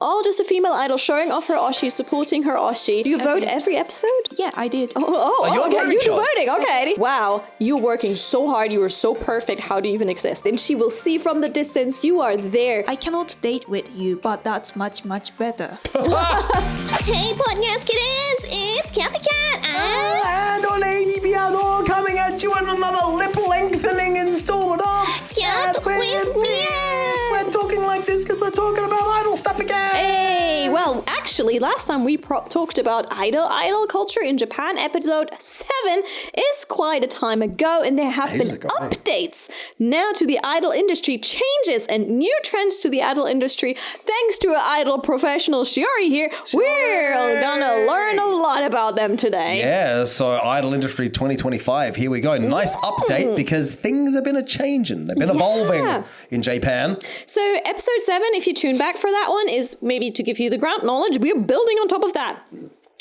All just a female idol showing off her oshi, supporting her oshi. Do you vote every episode? Yeah, I did. Okay, you're voting. Okay. Wow, you're working so hard. You are so perfect. How do you even exist? And she will see from the distance you are there. I cannot date with you, but that's much, much better. Hey, podcast kittens, it's Cathy Cat And Ladybeard coming at you in another lip-lengthening installment of Cat with Meow. We're talking like this because we're talking about idol stuff again. Hey, well, actually, last time we talked about idol culture in Japan, episode 7 is quite a time ago, and there have been updates now to the idol industry, changes and new trends to the idol industry. Thanks to our idol professional Shiori here, we're gonna learn a lot about them today. Yeah, so Idol Industry 2025, here we go. Nice update because things have been a-changing. They've been evolving in Japan. So episode 7, if you tune back for that one, is maybe to give you the ground knowledge. We're building on top of that.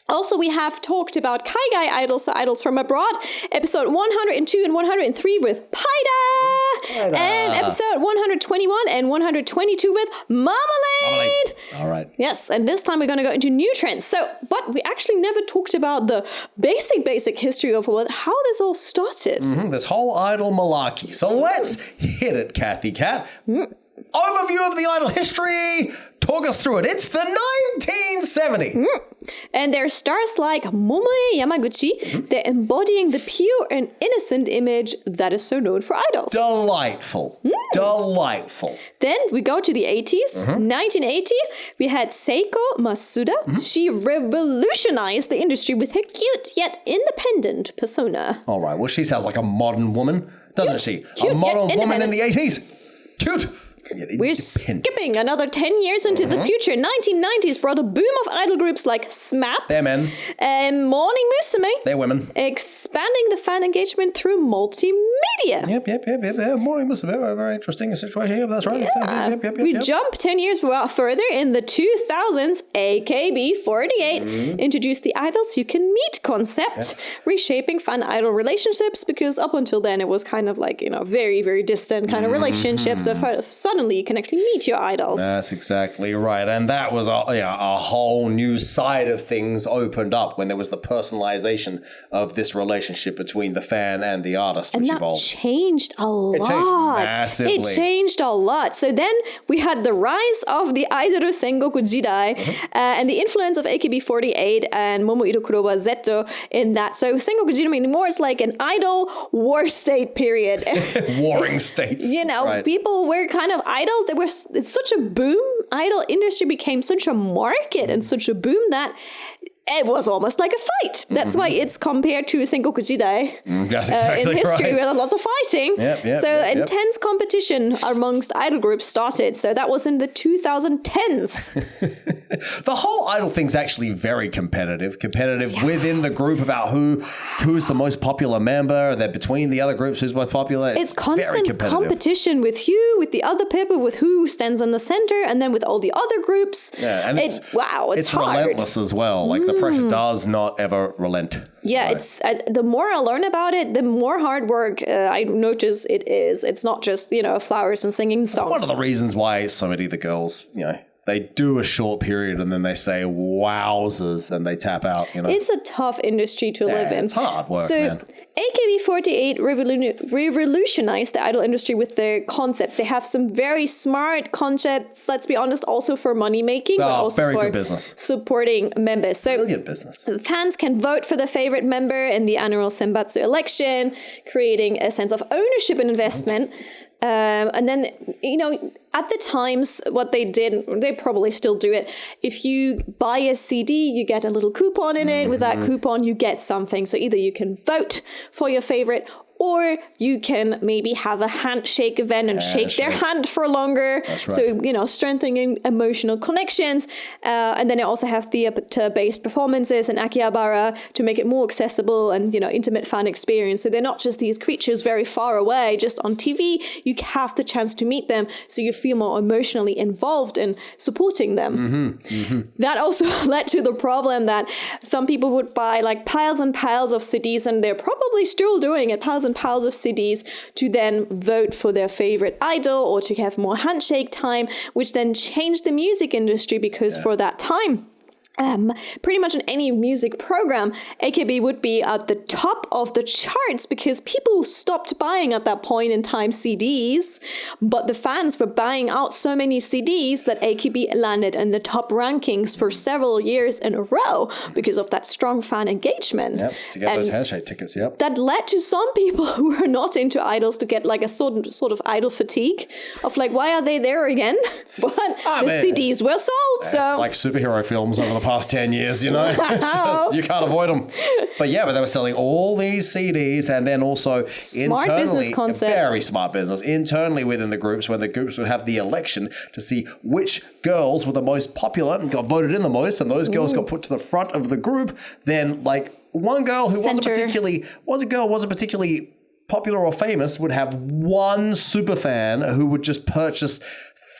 Also, we have talked about Kaigai idols, so idols from abroad. Episode 102 and 103 with Paida. And episode 121 and 122 with Marmalade. All right. Yes, and this time we're going to go into new trends. So, but we actually never talked about the basic history of how this all started. This whole idol malarkey. So let's hit it, Cathy Cat. Overview of the idol history. Talk us through it. It's the 1970s. And they're stars like Momoe Yamaguchi. They're embodying the pure and innocent image that is so known for idols. Delightful. Delightful. Then we go to the 80s. 1980, we had Seiko Masuda. She revolutionized the industry with her cute yet independent persona. All right. Well, she sounds like a modern woman, doesn't she? Cute, a modern yet woman in the 80s. Cute. We're skipping another 10 years into the future. 1990s brought a boom of idol groups like SMAP. They're men. And Morning Musume. They're women. Expanding the fan engagement through multimedia. Yep. Morning Musume. Very interesting situation. Yep, that's right. Yeah. We jump 10 years further. In the 2000s, AKB48 introduced the idols you can meet concept, reshaping fan idol relationships, because up until then it was kind of like, very, very distant kind of relationships. So suddenly you can actually meet your idols. That's exactly right. And that was a whole new side of things opened up when there was the personalization of this relationship between the fan and the artist, which evolved. Changed a lot. It changed massively. It changed a lot. So then we had the rise of the Aidoru Sengoku Jidai and the influence of AKB48 and Momo Irokuroba Zeto in that. So Sengoku Jidai more is like an idol war state period. Warring states. People were kind of idols. It's such a boom. Idol industry became such a market and such a boom that it was almost like a fight. That's why it's compared to Sengoku Jidai That's exactly in history, right. where lots of fighting. Intense competition amongst idol groups started. So that was in the 2010s. The whole idol thing's actually very competitive within the group about who's the most popular member, and then between the other groups who's most popular. It's constant competition with you, with the other people, with who stands in the center, and then with all the other groups. Yeah, and it's hard. relentless as well. Like the pressure does not ever relent. Yeah, it's the more I learn about it, the more hard work I notice it is. It's not just flowers and singing songs. It's one of the reasons why so many of the girls, they do a short period and then they say wowzers and they tap out. It's a tough industry to live in. It's hard work, man. AKB48 revolutionized the idol industry with their concepts. They have some very smart concepts, let's be honest, also for money making, but also very for good business. Supporting members. So brilliant business. Fans can vote for the favorite member in the annual Senbatsu election, creating a sense of ownership and investment. And then, at the times, what they did, they probably still do it. If you buy a CD, you get a little coupon in it. With that coupon, you get something. So either you can vote for your favorite, or you can maybe have a handshake event and shake their hand for longer. That's right. So, strengthening emotional connections. And then they also have theater-based performances and Akihabara to make it more accessible and, intimate fan experience. So they're not just these creatures very far away, just on TV. You have the chance to meet them, so you feel more emotionally involved in supporting them. That also led to the problem that some people would buy like piles and piles of CDs, and they're probably still doing it, piles and piles of CDs to then vote for their favorite idol or to have more handshake time, which then changed the music industry because for that time, pretty much in any music program, AKB would be at the top of the charts because people stopped buying at that point in time CDs, but the fans were buying out so many CDs that AKB landed in the top rankings for several years in a row because of that strong fan engagement. Yep, to get those handshake tickets, yep. That led to some people who are not into idols to get like a sort of idol fatigue of like, why are they there again? But the CDs were sold, so... It's like superhero films over the past 10 years, you know? It's just, you can't avoid them. But they were selling all these CDs and then also smart internally, business concept. Very smart business, internally within the groups, when the groups would have the election to see which girls were the most popular and got voted in the most, and those girls got put to the front of the group, then like one girl who wasn't particularly popular or famous would have one super fan who would just purchase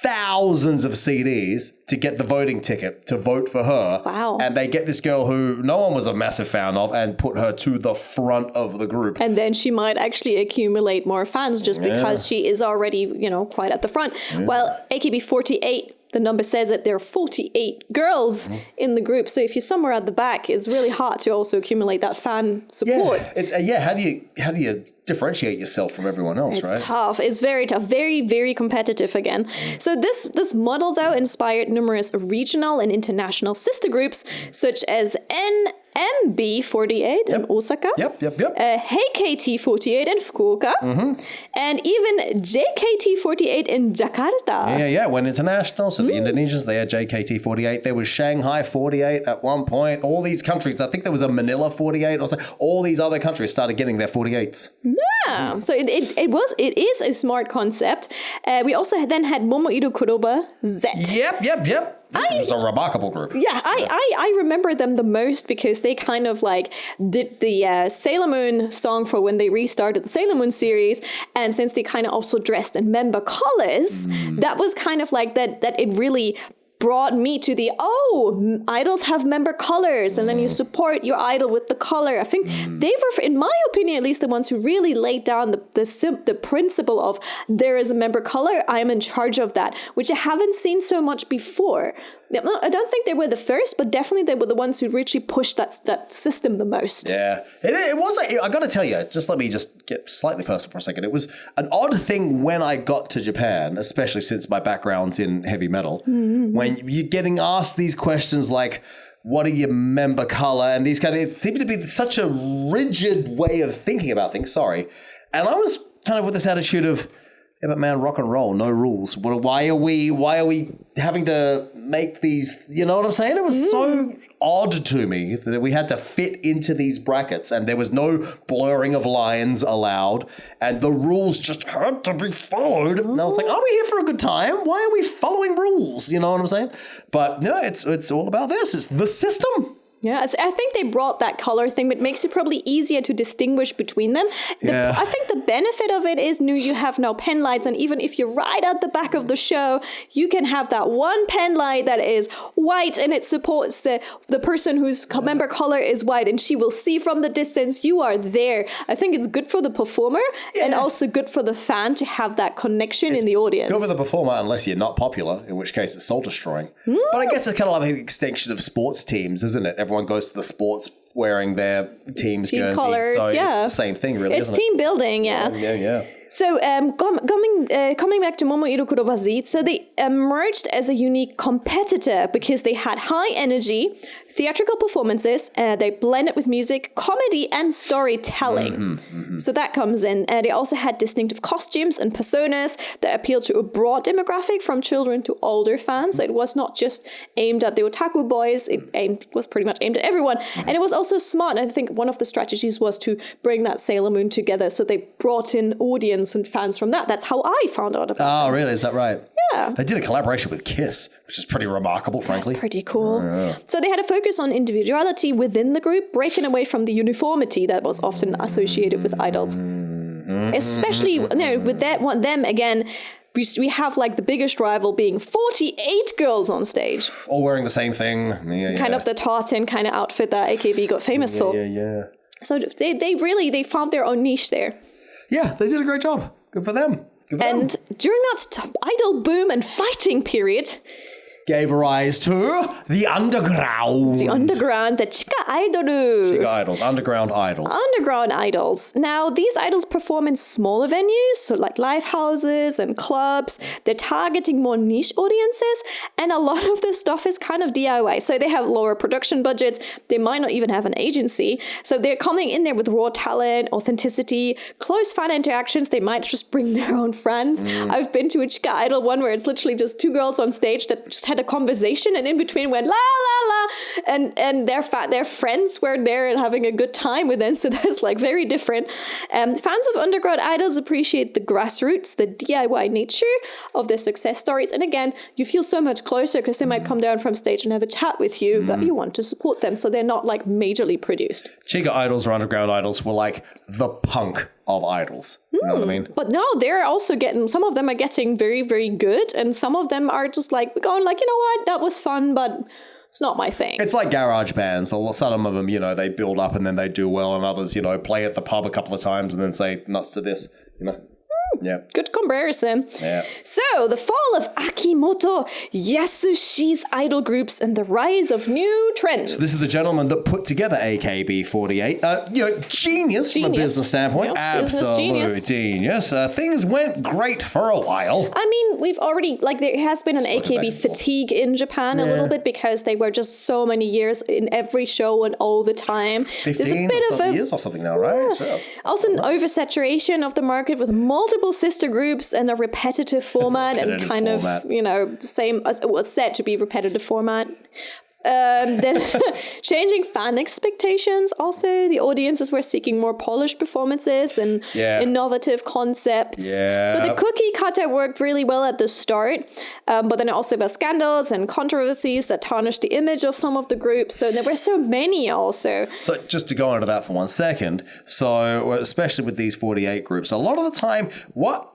thousands of CDs to get the voting ticket to vote for her. Wow. And they get this girl who no one was a massive fan of and put her to the front of the group. And then she might actually accumulate more fans just because she is already, quite at the front. Yeah. Well, AKB48, the number says that there are 48 girls in the group. So if you're somewhere at the back, it's really hard to also accumulate that fan support. Yeah, how do you differentiate yourself from everyone else, right? It's tough. It's very tough. Very, very competitive again. So this model, though, inspired numerous regional and international sister groups, such as NMB48 in Osaka, HKT48 in Fukuoka, and even JKT48 in Jakarta. Yeah, went international. So the Indonesians, they had JKT48. There was Shanghai 48 at one point. All these countries, I think there was a Manila 48 or so. All these other countries started getting their 48s. Yeah, so it is a smart concept. We also then had Momoiro Kuroba Z. Yep. This was a remarkable group. Yeah, I remember them the most because they kind of like did the Sailor Moon song for when they restarted the Sailor Moon series. And since they kind of also dressed in member colors, that was kind of like that it really brought me to idols have member colors, and then you support your idol with the color. I think they were, in my opinion, at least the ones who really laid down the principle of there is a member color, I am in charge of that, which I haven't seen so much before. I don't think they were the first, but definitely they were the ones who really pushed that system the most. Yeah, it was. I got to tell you, let me get slightly personal for a second. It was an odd thing when I got to Japan, especially since my background's in heavy metal, when you're getting asked these questions like, what are your member color? And these it seemed to be such a rigid way of thinking about things. Sorry. And I was kind of with this attitude of, yeah, but man, rock and roll, no rules. Why are we having to make these, you know what I'm saying? It was so odd to me that we had to fit into these brackets and there was no blurring of lines allowed and the rules just had to be followed. And I was like, are we here for a good time? Why are we following rules? You know what I'm saying? But no, it's all about this. It's the system. Yeah, I think they brought that color thing, but makes it probably easier to distinguish between them. I think the benefit of it is you have now pen lights, and even if you're right at the back of the show, you can have that one pen light that is white, and it supports the person whose member color is white, and she will see from the distance you are there. I think it's good for the performer and also good for the fan to have that connection in the audience. Good for the performer unless you're not popular, in which case it's soul destroying. But I guess it's kind of like an extension of sports teams, isn't it? Everyone goes to the sports wearing their team's team jersey. Colors, so it's the same thing, really. It's team building, Yeah. So coming back to Momoiro Kuroba Z, so they emerged as a unique competitor because they had high energy, theatrical performances, they blended with music, comedy, and storytelling. So that comes in. They also had distinctive costumes and personas that appealed to a broad demographic from children to older fans. It was not just aimed at the otaku boys, it was pretty much aimed at everyone. And it was also smart. I think one of the strategies was to bring that Sailor Moon together. So they brought in audience and fans from that. That's how I found out about it. Oh, really? Is that right? Yeah. They did a collaboration with Kiss, which is pretty remarkable, frankly. That's pretty cool. So they had a focus on individuality within the group, breaking away from the uniformity that was often associated with idols. Especially, with them again, we have like the biggest rival being 48 girls on stage. All wearing the same thing. Kind of the tartan kind of outfit that AKB got famous for. Yeah. So they found their own niche there. yeah, they did a great job. Good for them. Good for them. And during that idol boom and fighting period, Gave rise to the underground. the underground, the Chika Idoru. Big idols, underground idols. Underground idols. Now, these idols perform in smaller venues, so like live houses and clubs. They're targeting more niche audiences, and a lot of this stuff is kind of DIY. So they have lower production budgets. They might not even have an agency. So they're coming in there with raw talent, authenticity, close fan interactions. They might just bring their own friends. I've been to a Chika Idol one where it's literally just two girls on stage that just had a conversation, and in between went la la la, and their friends were there and having a good time with them. So that's like very different. Fans of underground idols appreciate the grassroots, the DIY nature of their success stories, and again, you feel so much closer because they might come down from stage and have a chat with you, but you want to support them, so they're not like majorly produced. Chica idols or underground idols were like the punk of idols. You know what I mean? But no, they're also getting, some of them are getting very, very good, and some of them are just like going like, you know what, that was fun, but it's not my thing. It's like garage bands. Some of them, you know, they build up and then they do well, and others, you know, play at the pub a couple of times and then say nuts to this, you know. Yeah. Good comparison. Yeah. So, the fall of Akimoto Yasushi's idol groups and the rise of new trends. This is the gentleman that put together AKB48. You know, genius from a business standpoint. Yeah, business Absolute genius. Things went great for a while. I mean, we've already, like, there has been an AKB fatigue in Japan a little bit because they were just so many years in every show and all the time. 15 years or something now, right? So also, an oversaturation of the market with multiple sister groups and a repetitive format and kind of, you know, same as what's said to be repetitive format. Then changing fan expectations. Also, the audiences were seeking more polished performances and innovative concepts. Yeah. So the cookie cutter worked really well at the start, but then also there were scandals and controversies that tarnished the image of some of the groups. So there were so many also. So just to go into that for 1 second, so especially with these 48 groups, a lot of the time, what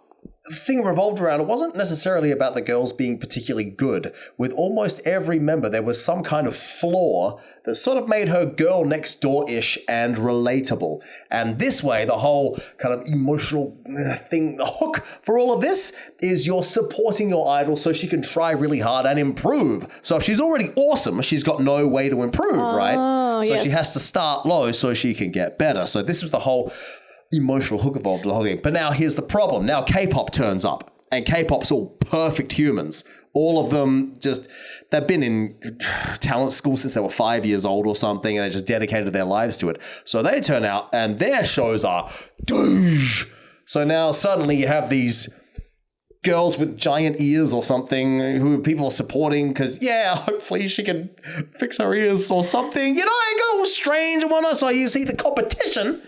the thing revolved around, it wasn't necessarily about the girls being particularly good. With almost every member, there was some kind of flaw that sort of made her girl next door-ish and relatable. And this way, the whole kind of emotional thing, the hook for all of this is you're supporting your idol so she can try really hard and improve. So if she's already awesome, she's got no way to improve, right? So she has to start low so she can get better. So this was the whole emotional hook involved in the whole thing. But now here's the problem. Now K-pop turns up, and K-pop's all perfect humans. All of them just, they've been in talent school since they were 5 years old or something, and they just dedicated their lives to it. So they turn out, and their shows are douche. So now suddenly you have these girls with giant ears or something who people are supporting because, hopefully she can fix her ears or something. You know, it goes all strange and whatnot. So you see the competition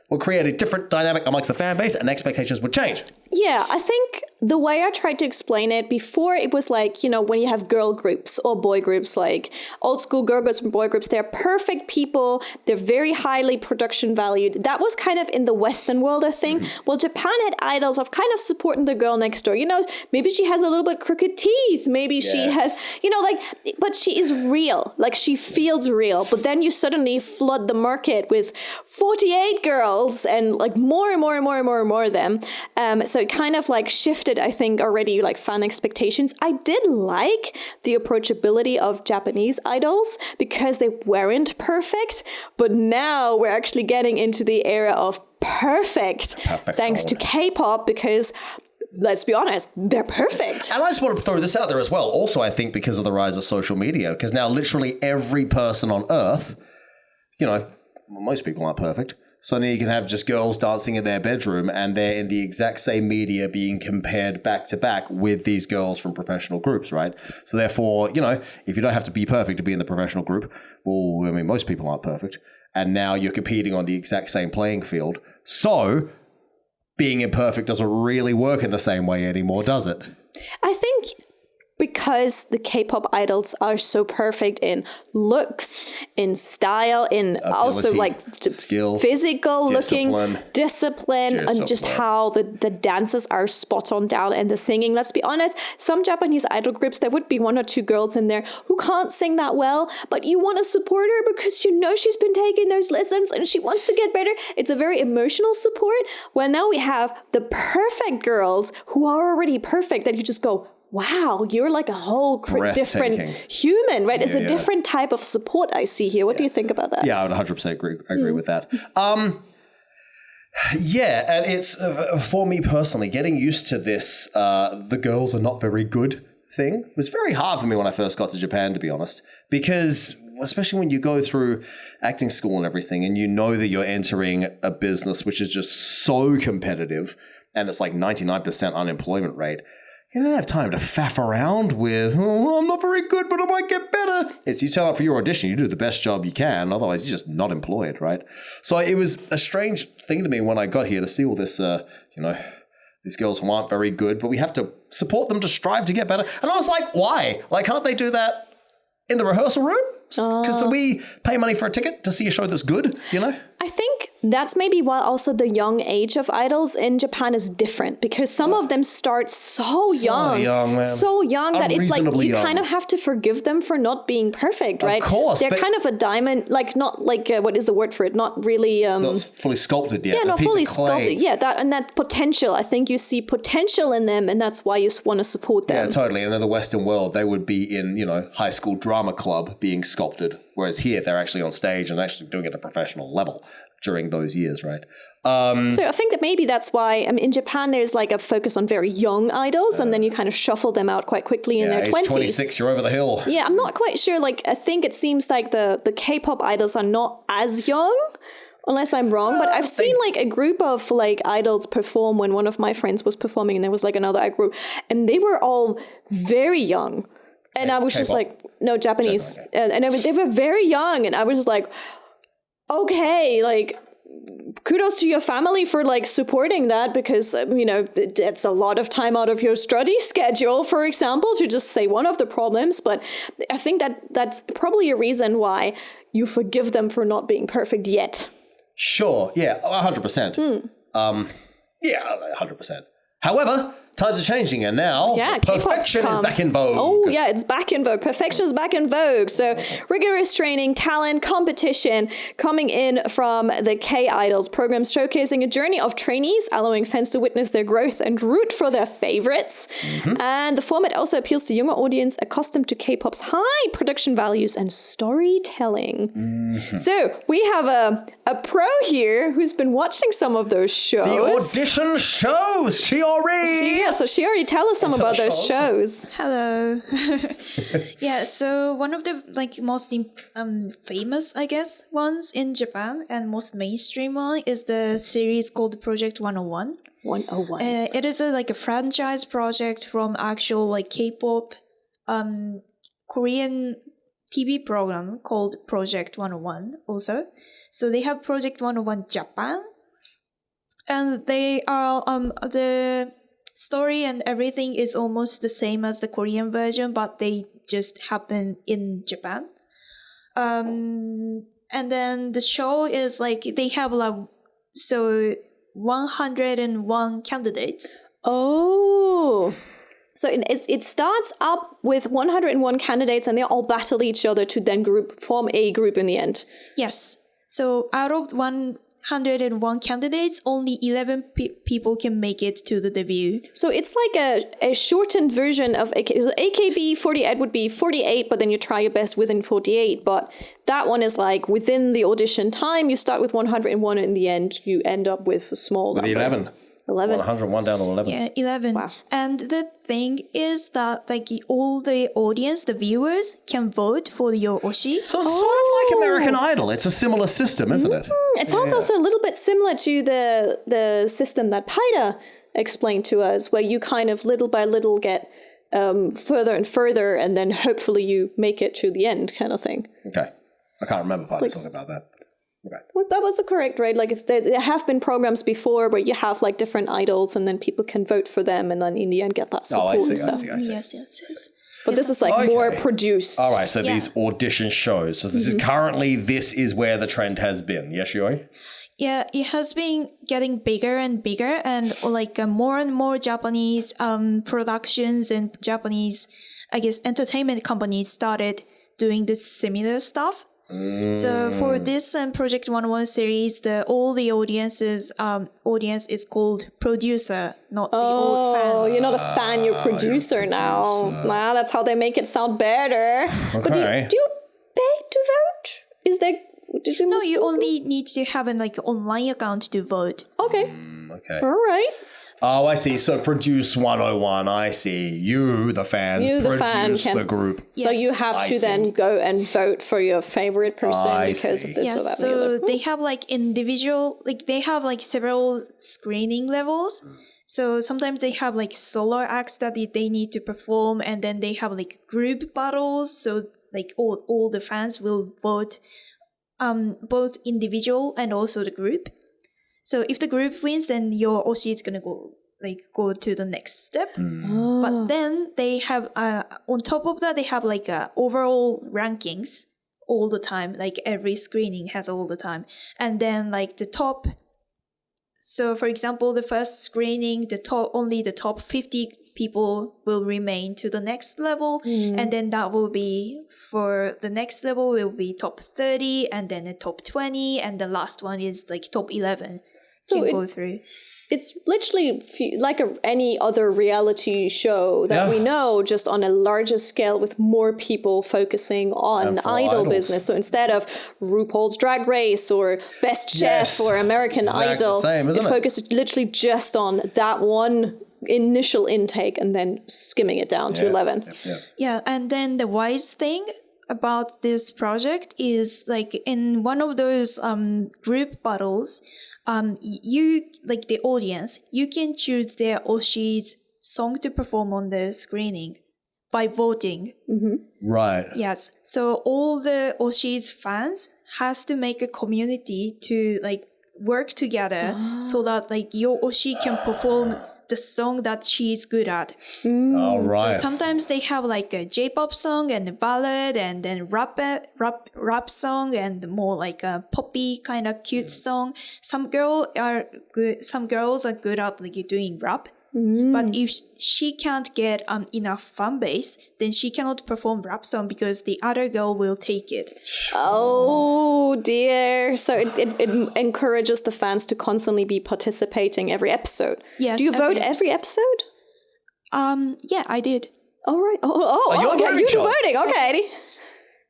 will create a different dynamic amongst the fan base, and expectations would change. Yeah, I think the way I tried to explain it before, it was like, you know, when you have girl groups or boy groups, like old school girl groups and boy groups, they're perfect people. They're very highly production valued. That was kind of in the Western world, I think. Well, Japan had idols of kind of supporting the girl next door. You know, maybe she has a little bit crooked teeth. Maybe she has, you know, like, but she is real. Like, she feels real. But then you suddenly flood the market with 48 girls and like more and more and more and more and more of them. So it kind of like shifted, I think, already like fan expectations. I did like the approachability of Japanese idols because they weren't perfect, but now we're actually getting into the era of perfect thanks to K-pop, because let's be honest, they're perfect. And I just want to throw this out there as well. Also, I think because of the rise of social media, because now literally every person on earth, you know, most people aren't perfect. So now you can have just girls dancing in their bedroom and they're in the exact same media being compared back to back with these girls from professional groups, right? So therefore, you know, if you don't have to be perfect to be in the professional group, well, I mean, most people aren't perfect. And now you're competing on the exact same playing field. So being imperfect doesn't really work in the same way anymore, does it? I think because the K-pop idols are so perfect in looks, in style, in ability, also like skill, physical discipline. looking, discipline, and just how the dances are spot on down, and the singing. Let's be honest, some Japanese idol groups, there would be 1 or 2 girls in there who can't sing that well, but you want to support her because you know she's been taking those lessons and she wants to get better. It's a very emotional support. Well, now we have the perfect girls who are already perfect that you just go, wow, you're like a whole different human, right? It's a different type of support I see here. What do you think about that? Yeah, I would 100% agree with that. Yeah, and it's, for me personally, getting used to this, the girls are not very good thing was very hard for me when I first got to Japan, to be honest, because especially when you go through acting school and everything, and you know that you're entering a business which is just so competitive, and it's like 99% unemployment rate. You don't have time to faff around with, oh, I'm not very good, but I might get better. It's you turn up for your audition, you do the best job you can, otherwise you're just not employed, right? So it was a strange thing to me when I got here to see all this, these girls who aren't very good, but we have to support them to strive to get better. And I was like, why? Like, can't they do that in the rehearsal room? Because do we pay money for a ticket to see a show that's good, you know? I think that's maybe why also the young age of idols in Japan is different, because some of them start so young that it's like you kind of have to forgive them for not being perfect, right? Of course. They're kind of a diamond, like not like, what is the word for it? Not really... not fully sculpted yet. Yeah, not fully sculpted. Yeah, that potential. I think you see potential in them, and that's why you want to support them. Yeah, totally. And in the Western world, they would be in, high school drama club being sculpted. Whereas here, they're actually on stage and actually doing it at a professional level during those years, right? So I think that maybe that's why in Japan, there's like a focus on very young idols, and then you kind of shuffle them out quite quickly in their 20s. 26, you're over the hill. Yeah, I'm not quite sure. Like, I think it seems like the K-pop idols are not as young, unless I'm wrong. But I've seen like a group of like idols perform when one of my friends was performing, and there was like another group, and they were all very young. And I was just like, no, Japanese. And they were very young. And I was like, okay, like, kudos to your family for like supporting that, because, it's a lot of time out of your study schedule, for example, to just say one of the problems. But I think that's probably a reason why you forgive them for not being perfect yet. Sure. Yeah, 100%. Yeah, 100%. However, times are changing, and now perfection is back in vogue. Oh, yeah, it's back in vogue. Perfection is back in vogue. So rigorous training, talent, competition coming in from the K-Idols program, showcasing a journey of trainees, allowing fans to witness their growth and root for their favorites. And the format also appeals to younger audience accustomed to K-pop's high production values and storytelling. So we have a pro here who's been watching some of those shows. The audition shows, Shiori! Yeah, so Shiori, tell us some about those shows. Hello. Yeah, so one of the most famous, I guess, ones in Japan and most mainstream one is the series called Project 101. 101. It is a franchise project from actual K-pop Korean TV program called Project 101 also. So they have Project 101 Japan, and they are the story and everything is almost the same as the Korean version, but they just happen in Japan. And then the show is they have 101 candidates. Oh. So it starts up with 101 candidates, and they all battle each other to then form a group in the end. Yes. So out of 101 candidates, only 11 people can make it to the debut. So it's like a shortened version of AKB48 would be 48, but then you try your best within 48. But that one is within the audition time, you start with 101, and in the end, you end up with a small number. 11. 101 down to 11. Yeah, 11. Wow. And the thing is that all the audience, the viewers, can vote for your oshi. So it's sort of like American Idol. It's a similar system, isn't it? It sounds also a little bit similar to the system that Paida explained to us, where you kind of little by little get further and further, and then hopefully you make it to the end kind of thing. Okay. I can't remember Paida talking about that. Okay. That was the correct, right? If there have been programs before where you have different idols, and then people can vote for them, and then in the end get that support and stuff. I see. Yes. But this is like more produced. All right, so these audition shows. So this is currently, this is where the trend has been. Yes, Shioi? Yeah, it has been getting bigger and bigger, and like more and more Japanese productions and Japanese, I guess, entertainment companies started doing this similar stuff. So for this Project 101 series, all the audience is called producer, not the old fans. Oh, you're not a fan, you're producer now. Nah, that's how they make it sound better. But do you pay to vote? Is there... No, you only need to have an online account to vote. Okay. Okay. All right. Oh, I see. So produce 101. I see. You, the fans, produce the group. So you have to then go and vote for your favorite person because of this or that. So they have individual, they have several screening levels. So sometimes they have solo acts that they need to perform, and then they have group battles. So all the fans will vote both individual and also the group. So if the group wins, then your Oshi is gonna go to the next step. But then they have on top of that they have overall rankings all the time. Every screening has all the time, and then the top. So for example, the first screening, only the top 50 people will remain to the next level, and then that will be for the next level will be top 30, and then the top 20, and the last one is top 11. So go through. It's literally like any other reality show that we know, just on a larger scale with more people focusing on idol business. So instead of RuPaul's Drag Race or Best Chef or American Idol, it focuses literally just on that one initial intake and then skimming it down to 11. Yeah, and then the wise thing about this project is in one of those group battles, you the audience, you can choose their Oshi's song to perform on the screening by voting. Right. Yes. So all the Oshi's fans has to make a community to work together so that your Oshi can perform the song that she's good at. All right. So sometimes they have a J-pop song and a ballad, and then rap song, and more a poppy kind of cute song. Some girls are good at doing rap. But if she can't get enough fan base, then she cannot perform rap song because the other girl will take it. Oh dear. So it encourages the fans to constantly be participating every episode. Yes. Do you vote every episode? Yeah, I did. All right. Oh, okay. You do voting. Okay, Eddie.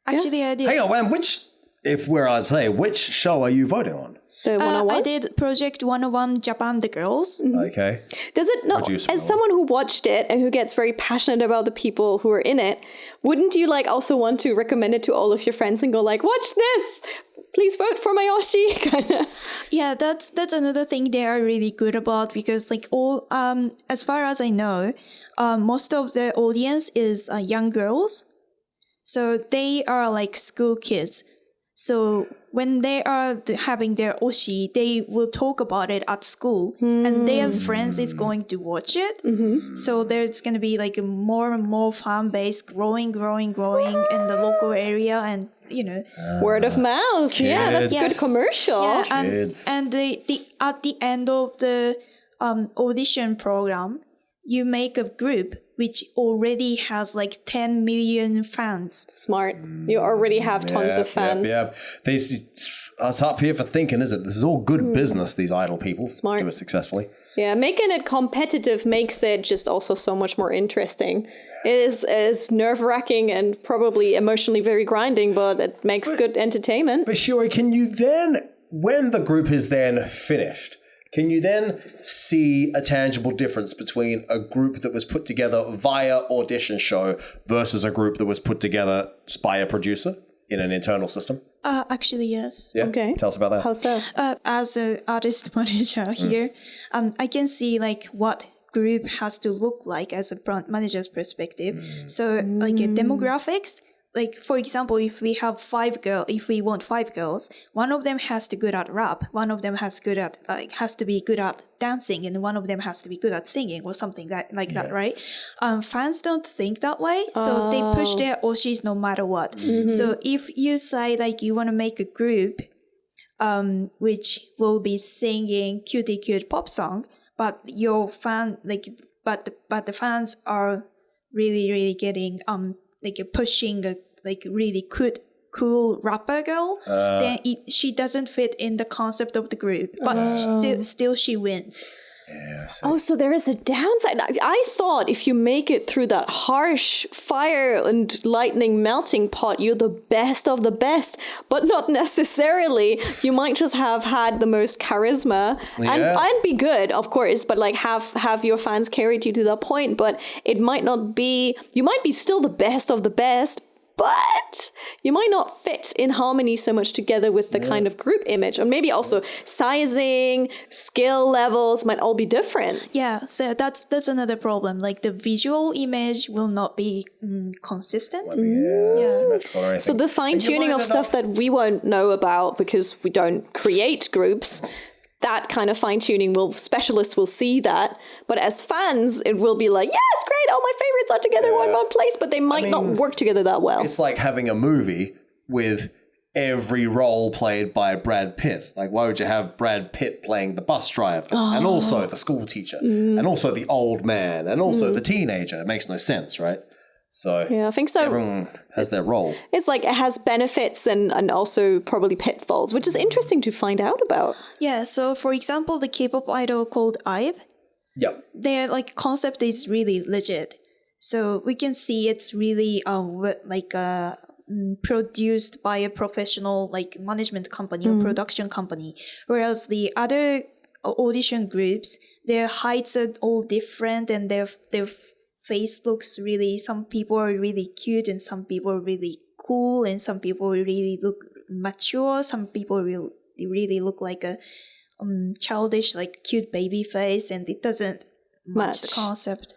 Actually, I did. Hang on, which show are you voting on? The 101? I did Project 101 Japan The Girls. Okay. Does it not, as someone who watched it and who gets very passionate about the people who are in it, wouldn't you also want to recommend it to all of your friends and go watch this? Please vote for my Oshi, kind of. Yeah, that's another thing they are really good about, because all as far as I know, most of the audience is young girls, so they are school kids. So when they are having their Oshi, they will talk about it at school, and their friends is going to watch it. So there's going to be more and more fan base growing in the local area, and word of mouth. Kids. Yeah, that's good commercial. Yeah, and the at the end of the audition program, you make a group which already has 10 million fans. Smart. You already have tons of fans. Yeah. It's up here for thinking, is it? This is all good business, these idol people. Smart. Do it successfully. Yeah, making it competitive makes it just also so much more interesting. It is nerve-wracking and probably emotionally very grinding, but it makes good entertainment. But Shioi, can you then, when the group is then finished, can you then see a tangible difference between a group that was put together via audition show versus a group that was put together by a producer in an internal system? Actually, yes. Yeah? Okay. Tell us about that. How so? As an artist manager here, I can see what group has to look like as a brand manager's perspective. So demographics, like for example, if we want 5 girls, one of them has to be good at rap, one of them has to be good at dancing, and one of them has to be good at singing or something like that, right? Fans don't think that way, so they push their oshis no matter what. So if you say like you want to make a group which will be singing cute pop song, but your fan but the fans are really getting like pushing a like really cool rapper girl, then she doesn't fit in the concept of the group, but still she wins. Oh, so there is a downside. I thought if you make it through that harsh fire and lightning melting pot, you're the best of the best, but not necessarily. You might just have had the most charisma and be good, of course, but like have your fans carried you to that point. But it might not be, you might be still the best of the best, but you might not fit in harmony so much together with the kind of group image. And maybe also sizing, skill levels might all be different. Yeah, so that's another problem. Like the visual image will not be consistent. Symmetrical. So the fine-tuning of stuff that we won't know about because we don't create groups, that kind of fine-tuning specialists will see that. But as fans, it will be like, yeah, it's great. All my favorites are together in one place, but they might not work together that well. It's like having a movie with every role played by Brad Pitt. Like, why would you have Brad Pitt playing the bus driver and also the school teacher and also the old man and also the teenager? It makes no sense, right? So yeah, I think so. Everyone has their role. It's like it has benefits and also probably pitfalls, which is interesting to find out about. Yeah, so for example, the K-pop idol called IVE, their like concept is really legit. So we can see it's really produced by a professional like management company or production company. Whereas the other audition groups, their heights are all different and their face looks really, some people are really cute and some people are really cool and some people really look mature, some people really look like a childish like cute baby face, and it doesn't match the concept.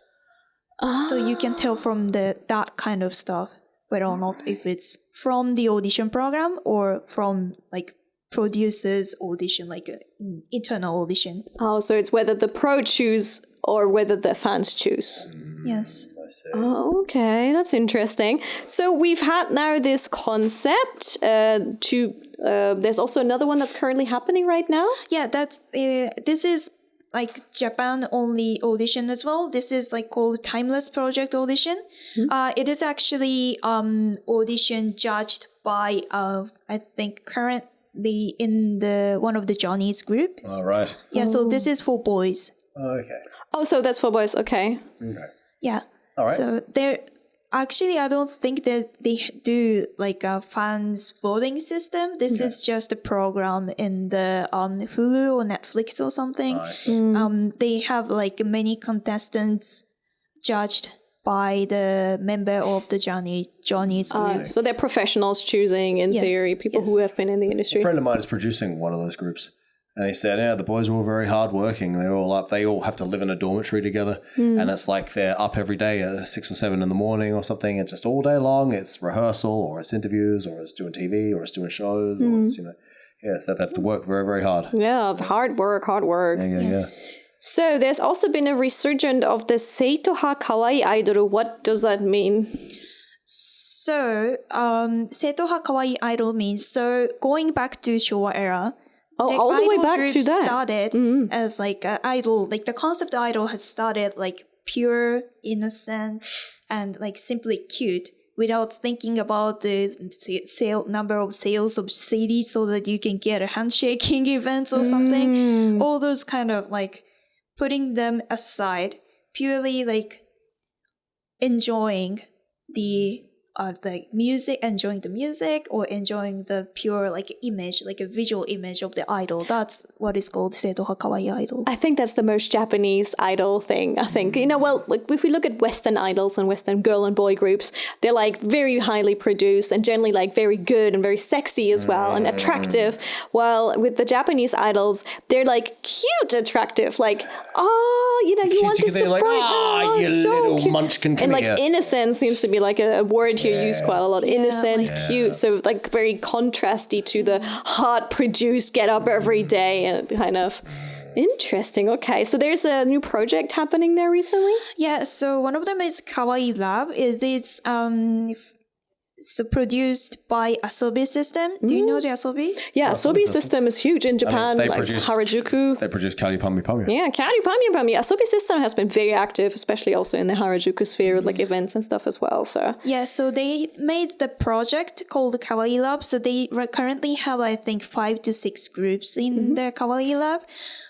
So you can tell from that kind of stuff whether or not if it's from the audition program or from like producers audition, like an internal audition. Oh, so it's whether the pro choose or whether the fans choose. Yes. Oh, okay, that's interesting. So we've had now this concept there's also another one that's currently happening right now. Yeah, that's this is like Japan only audition as well. This is like called Timeless Project Audition. It is actually audition judged by I think currently in the one of the Johnny's group. All right. Yeah, so this is for boys. Okay. Oh, so that's for boys. Okay. Yeah. All right. So there, actually, I don't think that they do like a fans voting system. This is just a program in the Hulu or Netflix or something. Oh, I see. They have like many contestants judged by the member of the Johnny's group. So they're professionals choosing, in theory, people who have been in the industry. A friend of mine is producing one of those groups. And he said, the boys are all very hardworking. They're all up. They all have to live in a dormitory together. And it's like they're up every day at 6 or 7 in the morning or something. It's just all day long. It's rehearsal or it's interviews or it's doing TV or it's doing shows or it's, so they have to work very, very hard. Yeah, hard work. Yeah. So there's also been a resurgence of the Seitoha Kawaii idol. What does that mean? So, Seitoha Kawaii idol means, so going back to Showa era, all the way back to that. Started as like an idol, like the concept of idol has started like pure, innocent, and like simply cute without thinking about the number of sales of CDs so that you can get a handshaking events or something. All those kind of like putting them aside, purely like enjoying the music, enjoying the music, or enjoying the pure like image, like a visual image of the idol. That's what is called Seitoha Kawaii idol. I think that's the most Japanese idol thing. I think, like if we look at Western idols and Western girl and boy groups, they're like very highly produced and generally like very good and very sexy as well and attractive. While with the Japanese idols, they're like cute attractive, like, you want to support like, you little munchkin, come and like here. innocence seems to be like a word here here used quite a lot. Innocent, cute, so like very contrasty to the hard produced get up every day and kind of interesting. Okay, so there's a new project happening there recently? Yeah, so one of them is Kawaii Lab. It's so produced by Asobi System. Do you know the Asobi? Yeah, Asobi System is huge in Japan, they like produce- Harajuku. They produce Kari Pami Pami. Yeah, Kawaii Pami. Asobi System has been very active, especially also in the Harajuku sphere with like events and stuff as well. So Yeah, so they made the project called Kawaii Lab. So they currently have, I think, 5 to 6 groups in the Kawaii Lab,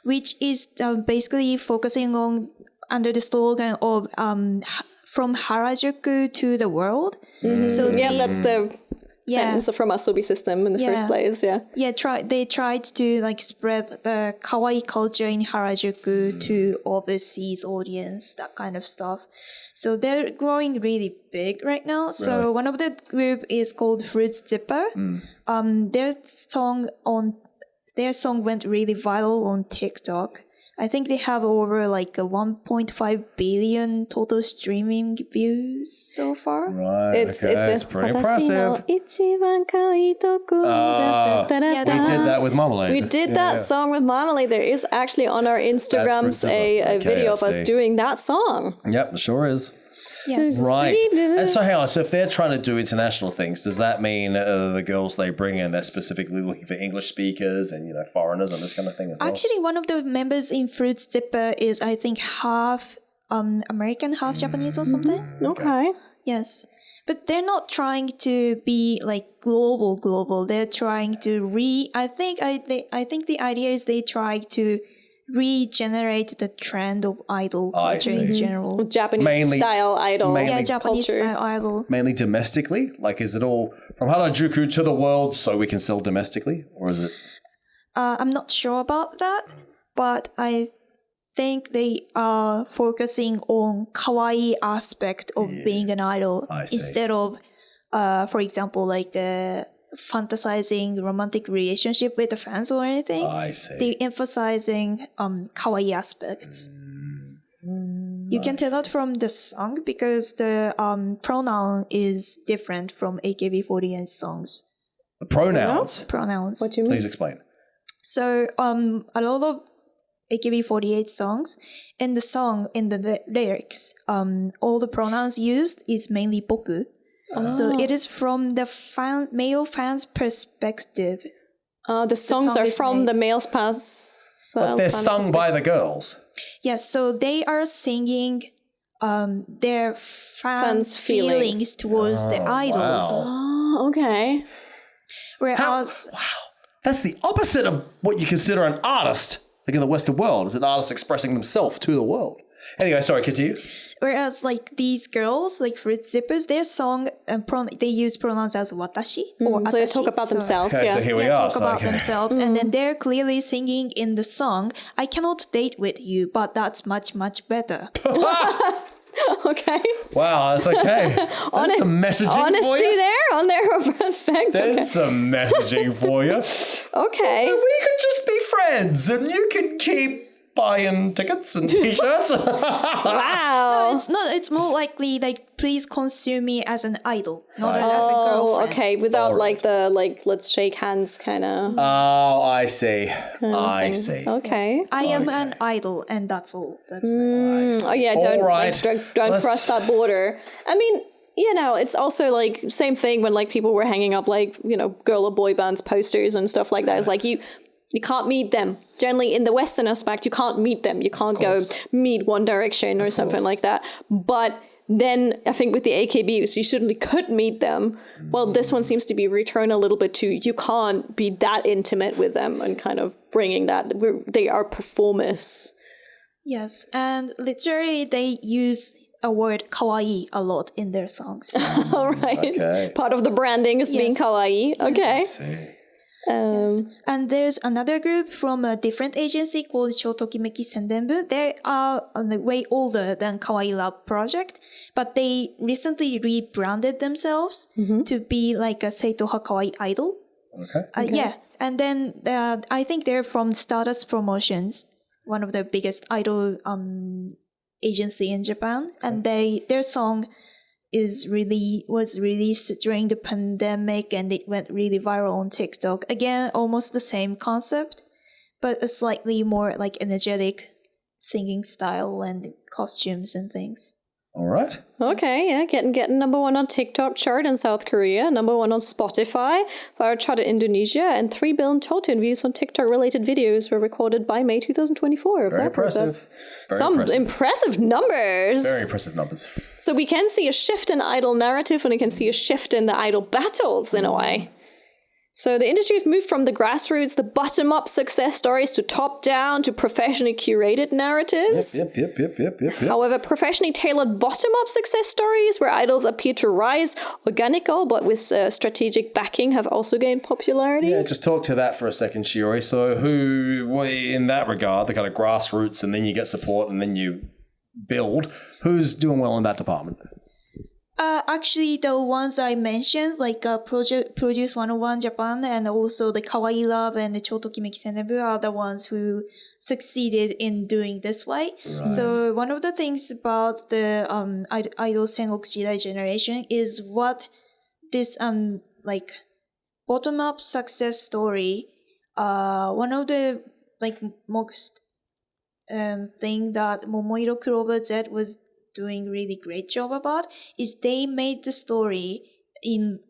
which is basically focusing on under the slogan of from Harajuku to the world. So that's the sentence from Asobi System in the first place. they tried to like spread the kawaii culture in Harajuku to overseas audience, that kind of stuff. So they're growing really big right now. So one of the group is called Fruit Zipper. Their song went really viral on TikTok. I think they have over like 1.5 billion total streaming views so far. Right, It's pretty impressive. We did that with Marmalade. We did that song with Marmalade. There is actually on our Instagrams a video of us doing that song. Yep, it sure is. Yes. Right. And so hang on, so if they're trying to do international things, does that mean the girls they bring in, they're specifically looking for English speakers and, foreigners and this kind of thing as well? Actually, one of the members in Fruit Zipper is, I think, half American, half Japanese or something. Okay. Yes. But they're not trying to be like global. They're trying to I think the idea is they try to regenerate the trend of idol culture in general. Japanese style idol. Yeah, Japanese culture. style idol. Mainly domestically? Like, is it all from Harajuku to the world so we can sell domestically? Or is it? I'm not sure about that, but I think they are focusing on kawaii aspect of being an idol instead of, for example, like fantasizing romantic relationship with the fans or anything. I see. They emphasizing kawaii aspects. You can tell that from the song because the pronoun is different from AKB48 songs. The pronouns? Pronouns. What do you mean? Please explain. So a lot of AKB48 songs, in the lyrics, all the pronouns used is mainly boku. So it is from the male fan's perspective. The songs song are is from made. the male's past. But they're sung by the girls. Yes, so they are singing their fans' feelings. feelings towards the idols. wow. Oh, okay. Whereas, Wow. That's the opposite of what you consider an artist. Like in the Western world, is an artist expressing themselves to the world. Anyway, sorry, continue. whereas like these girls, like Fruit Zippers, their song, they use pronouns as watashi or So they atashi. talk about themselves. Okay, Yeah. so here we They are. talk about okay. themselves, and then they're clearly singing in the song, I cannot date with you, but that's much, much better. Okay. Wow, that's okay. That's some messaging for Honesty you. there on their perspective. There's some messaging for you. Okay. We could just be friends, and you could keep buying tickets and T-shirts. Wow. It's more likely like, please consume me as an idol, not as a Oh, girlfriend. okay. Without Alright. like let's shake hands kind of. Oh, I see. I see. Okay. I am an idol, and that's all. That's Oh yeah, don't Alright. don't Let's- cross that border. I mean, it's also like same thing when like people were hanging up like, girl or boy bands posters and stuff like that. It's like you can't meet them. Generally in the Western aspect, you can't meet them. You can't go meet One Direction or something like that. But then I think with the AKBs, you certainly could meet them. Well, this one seems to be returned a little bit to you can't be that intimate with them and kind of bringing that. They are performers. Yes, and literally they use a word kawaii a lot in their songs. All right. Okay. Part of the branding is being Yes. kawaii. Okay. See. And there's another group from a different agency called Shotokimeki Sendenbu. They are way older than Kawaii Lab project, but they recently rebranded themselves to be like a Seitoha Kawaii idol. Okay. Yeah, and then I think they're from Stardust Promotions, one of the biggest idol agency in Japan, and their song was released during the pandemic, and it went really viral on TikTok. Again, almost the same concept, but a slightly more like energetic singing style and costumes and things. All right. Okay, yeah, getting number one on TikTok chart in South Korea, number one on Spotify, viral chart in Indonesia, and 3 billion total in views on TikTok-related videos were recorded by May 2024. Very impressive. That's Very some impressive. numbers. Very impressive numbers. So we can see a shift in idol narrative, and we can see a shift in the idol battles in a way. So the industry has moved from the grassroots, the bottom-up success stories, to top-down, to professionally curated narratives. Yep. However, professionally tailored bottom-up success stories where idols appear to rise organical, but with strategic backing, have also gained popularity. Yeah, just talk to that for a second, Shiori. So in that regard, the kind of grassroots, and then you get support, and then you build, who's doing well in that department? Actually, the ones I mentioned, like Produce 101 Japan, and also the Kawaii Love and the Chotokimeki Senebu, are the ones who succeeded in doing this way. Right. So one of the things about the Idol Sengoku Jidai generation is what this like bottom up success story. One of the like most thing that Momoiro Clover Z was doing really great job about is they made the story in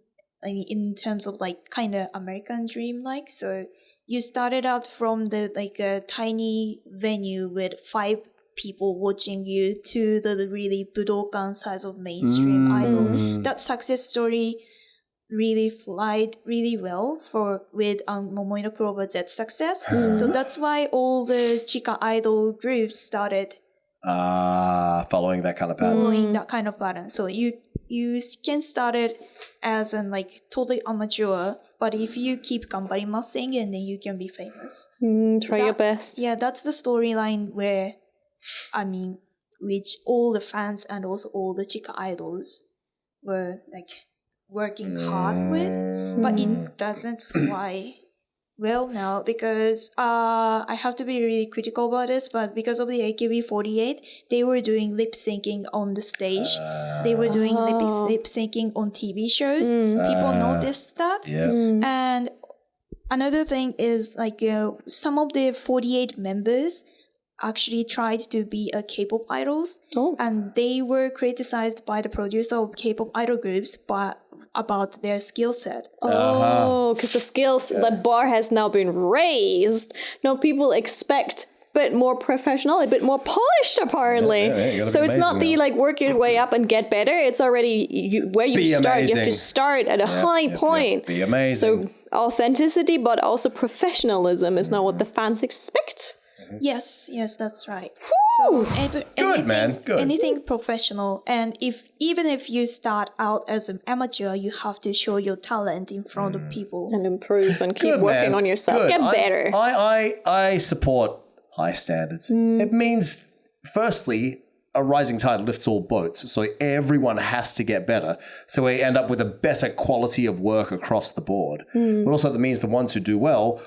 terms of like kind of American dream like. So you started out from the like a tiny venue with 5 people watching you to the really Budokan size of mainstream idol. That success story really flied really well with Momoiro Clover Z's success. So that's why all the Chika idol groups started following that kind of pattern. Following that kind of pattern. So you can start it as an like totally amateur, but if you keep ganbarimashing, and then you can be famous. Try your best. Yeah, that's the storyline where, which all the fans and also all the Chika idols were like working hard with, but it doesn't fly well now because I have to be really critical about this, but because of the AKB48, they were doing lip syncing on the stage. They were doing lip syncing on TV shows. People noticed that. And another thing is like some of the 48 members actually tried to be a K-pop idols, and they were criticized by the producer of K-pop idol groups about their skill set. Because the bar has now been raised. Now people expect a bit more professional, a bit more polished, apparently. So it's not the like work your way up and get better. It's already where you start. Amazing. You have to start at a high point. Be amazing. So authenticity, but also professionalism is now what the fans expect. Yes, that's right. So anything professional, and even if you start out as an amateur, you have to show your talent in front of people and improve and keep working on yourself. Get better. I support high standards. It means, firstly, a rising tide lifts all boats. So everyone has to get better. So we end up with a better quality of work across the board. But also that means the ones who do well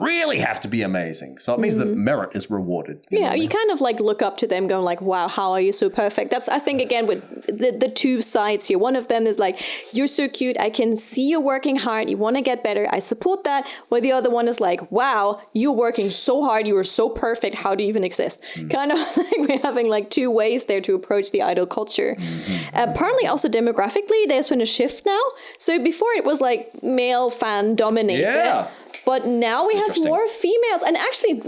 really have to be amazing. So it means that merit is rewarded. You kind of like look up to them going like, wow, how are you so perfect? That's, I think, again, with the two sides here. One of them is like, you're so cute. I can see you working hard. You want to get better. I support that. While the other one is like, wow, you're working so hard. You are so perfect. How do you even exist? Kind of like we're having like two ways there to approach the idol culture. Partly also demographically, there's been a shift now. So before it was like male fan dominated. Yeah. But now we have more females. And actually,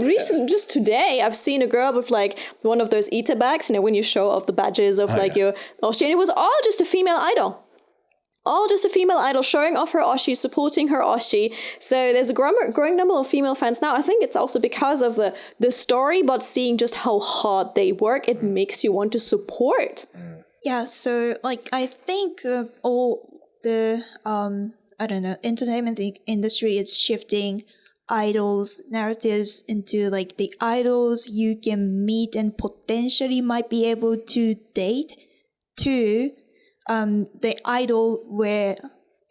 just today, I've seen a girl with like one of those Ita bags, when you show off the badges of your Oshi. And it was all just a female idol. All just a female idol showing off her Oshi, supporting her Oshi. So there's a growing number of female fans now. I think it's also because of the story, but seeing just how hard they work, it makes you want to support. Yeah, so like I think all the entertainment industry is shifting idols narratives into like the idols you can meet and potentially might be able to date to the idol where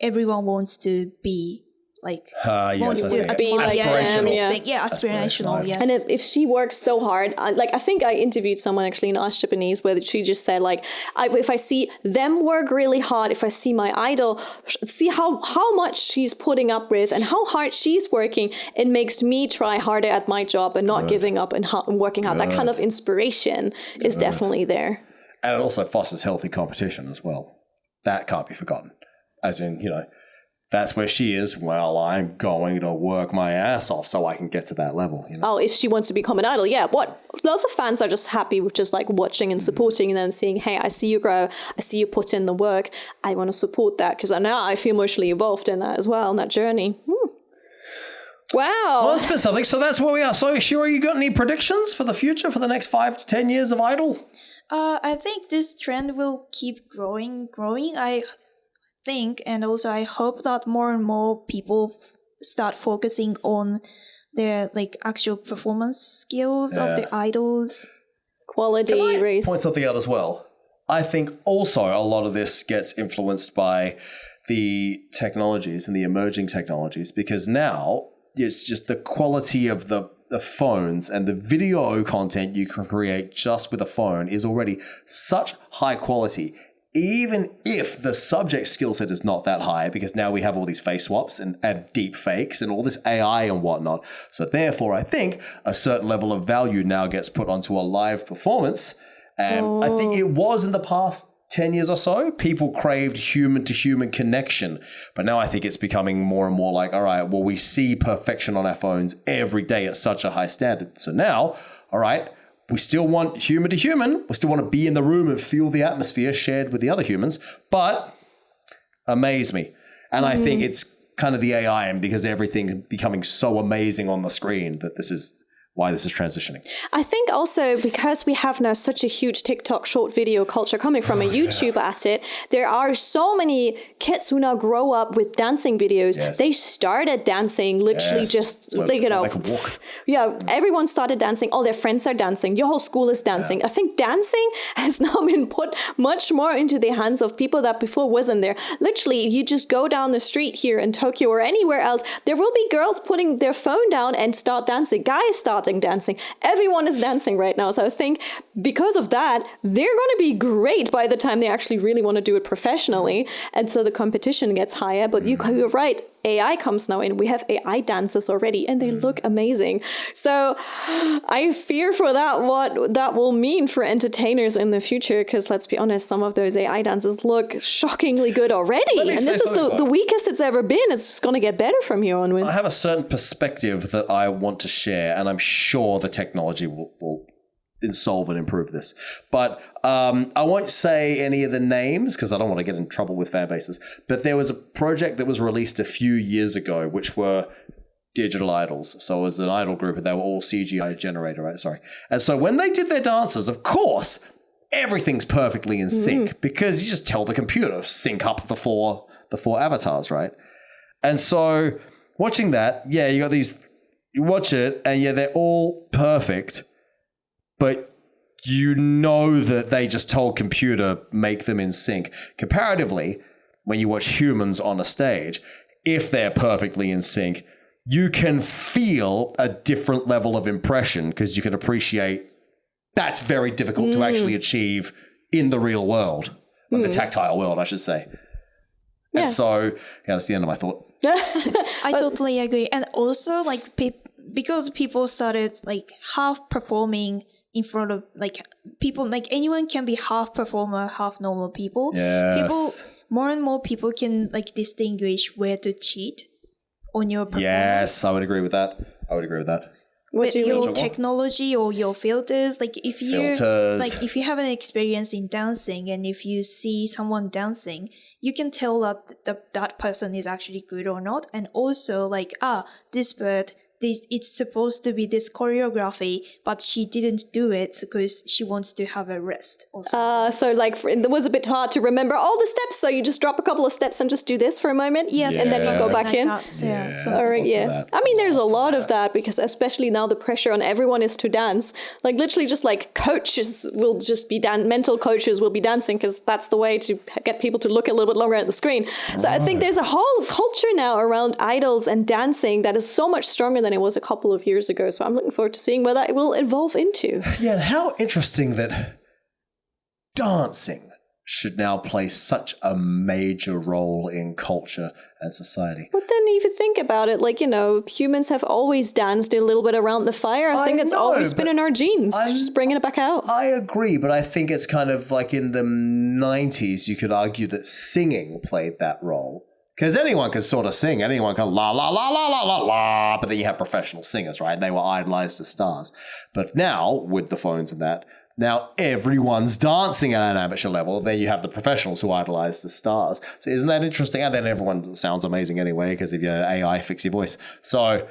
everyone wants to be like Yes, to that's be like them, aspirational, yes. And if she works so hard, like I think I interviewed someone actually in Ask Japanese where she just said like, if I see them work really hard, if I see my idol, see how much she's putting up with and how hard she's working, it makes me try harder at my job and not giving up and working hard. That kind of inspiration is definitely there. And it also fosters healthy competition as well. That can't be forgotten. As in, that's where she is. Well, I'm going to work my ass off so I can get to that level. Oh, if she wants to become an idol, yeah. Lots of fans are just happy with just like watching and supporting and then seeing, hey, I see you grow. I see you put in the work. I want to support that because now I feel emotionally involved in that as well, in that journey. Wow. Well, it's been something. So that's where we are. So, Shiro, you got any predictions for the future, for the next 5 to 10 years of Idol? I think this trend will keep growing. I think, and also I hope that more and more people start focusing on their like actual performance skills of the idols. Quality, race. Point something out as well. I think also a lot of this gets influenced by the technologies and the emerging technologies, because now it's just the quality of the phones and the video content you can create just with a phone is already such high quality, even if the subject skill set is not that high, because now we have all these face swaps and deep fakes and all this AI and whatnot. So therefore, I think a certain level of value now gets put onto a live performance. And I think it was in the past 10 years or so, people craved human-to-human connection. But now I think it's becoming more and more like, all right, well, we see perfection on our phones every day at such a high standard. So now, all right, we still want human-to-human. We still want to be in the room and feel the atmosphere shared with the other humans. But amaze me. And I think it's kind of the AI and because everything becoming so amazing on the screen that this is why this is transitioning. I think also because we have now such a huge TikTok short video culture coming from a YouTuber at it, there are so many kids who now grow up with dancing videos. Yes. They started dancing literally just, like, everyone started dancing. All their friends are dancing. Your whole school is dancing. I think dancing has now been put much more into the hands of people that before wasn't there. Literally, you just go down the street here in Tokyo or anywhere else, there will be girls putting their phone down and start dancing. Guys starting dancing. Everyone is dancing right now. So I think because of that, they're going to be great by the time they actually really want to do it professionally. And so the competition gets higher. But you're right. AI comes now in. We have AI dancers already and they look amazing. So I fear for that, what that will mean for entertainers in the future. Because let's be honest, some of those AI dancers look shockingly good already. And this is the weakest it's ever been. It's just going to get better from here onwards. I have a certain perspective that I want to share, and I'm sure the technology will solve and improve this. But I won't say any of the names because I don't want to get in trouble with fan bases. But there was a project that was released a few years ago, which were digital idols. So it was an idol group and they were all CGI generated, right? Sorry. And so when they did their dances, of course, everything's perfectly in sync because you just tell the computer, sync up the four avatars, right? And so watching that, you got these, you watch it and they're all perfect. But you know that they just told computer, make them in sync. Comparatively, when you watch humans on a stage, if they're perfectly in sync, you can feel a different level of impression because you can appreciate that's very difficult to actually achieve in the real world, like the tactile world, I should say. Yeah. And so, that's the end of my thought. I totally agree. And also, like, because people started, like, half performing in front of people, like anyone can be half performer, half normal people. Yes. More and more people can distinguish where to cheat on your performance. Yes, I would agree with that. With your technology or your filters, if you have an experience in dancing and if you see someone dancing, you can tell that that person is actually good or not. And also this bird it's supposed to be this choreography, but she didn't do it because she wants to have a rest or something. So like it was a bit hard to remember all the steps, so you just drop a couple of steps and just do this for a moment. Yes, and then you go back in. All right, yeah. I mean, there's a lot of that because especially now the pressure on everyone is to dance. Like literally just like coaches will just be mental coaches will be dancing because that's the way to get people to look a little bit longer at the screen. So I think there's a whole culture now around idols and dancing that is so much stronger than it was a couple of years ago. So I'm looking forward to seeing where that will evolve into. Yeah, and how interesting that dancing should now play such a major role in culture and society. But then if you think about it, like, humans have always danced a little bit around the fire. I think it's always been in our genes. Just bringing it back out. I agree, but I think it's kind of like in the 90s, you could argue that singing played that role. Because anyone can sort of sing, anyone can la, la, la, la, la, la, la, but then you have professional singers, right? They were idolized as stars. But now, with the phones and that, now everyone's dancing at an amateur level. Then you have the professionals who idolize the stars. So isn't that interesting? And then everyone sounds amazing anyway because of your AI fix your voice. So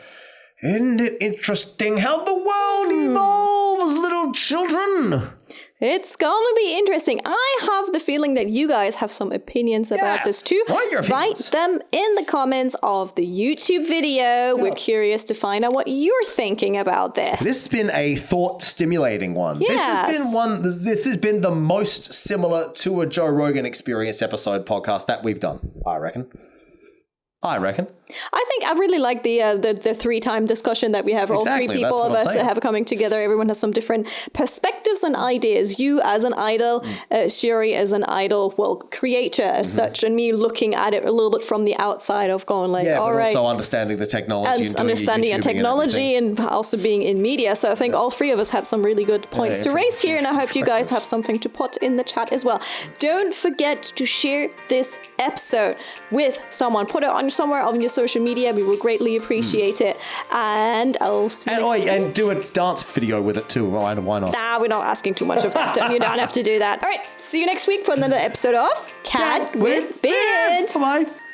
isn't it interesting how the world evolves, little children? It's gonna be interesting. I have the feeling that you guys have some opinions about this too. Write your opinions. Write them in the comments of the YouTube video. We're curious to find out what you're thinking about this. This has been a thought-stimulating one. Yes. This has been the most similar to a Joe Rogan Experience episode podcast that we've done, I reckon. I think I really like the 3-time discussion that we have. Exactly, all three people of us have coming together. Everyone has some different perspectives and ideas. You as an idol, Shiori as an idol, well, creator as such, and me looking at it a little bit from the outside of going like, all right. Also understanding the technology. And understanding and technology and also being in media. So I think all three of us had some really good points to raise here, and I hope you guys have something to put in the chat as well. Don't forget to share this episode with someone. Put it on somewhere on your social media. We will greatly appreciate it. And I'll see you next and do a dance video with it too. Why not? Nah, we're not asking too much of that. You don't have to do that. All right, see you next week for another episode of Cat with Beard. Bye-bye.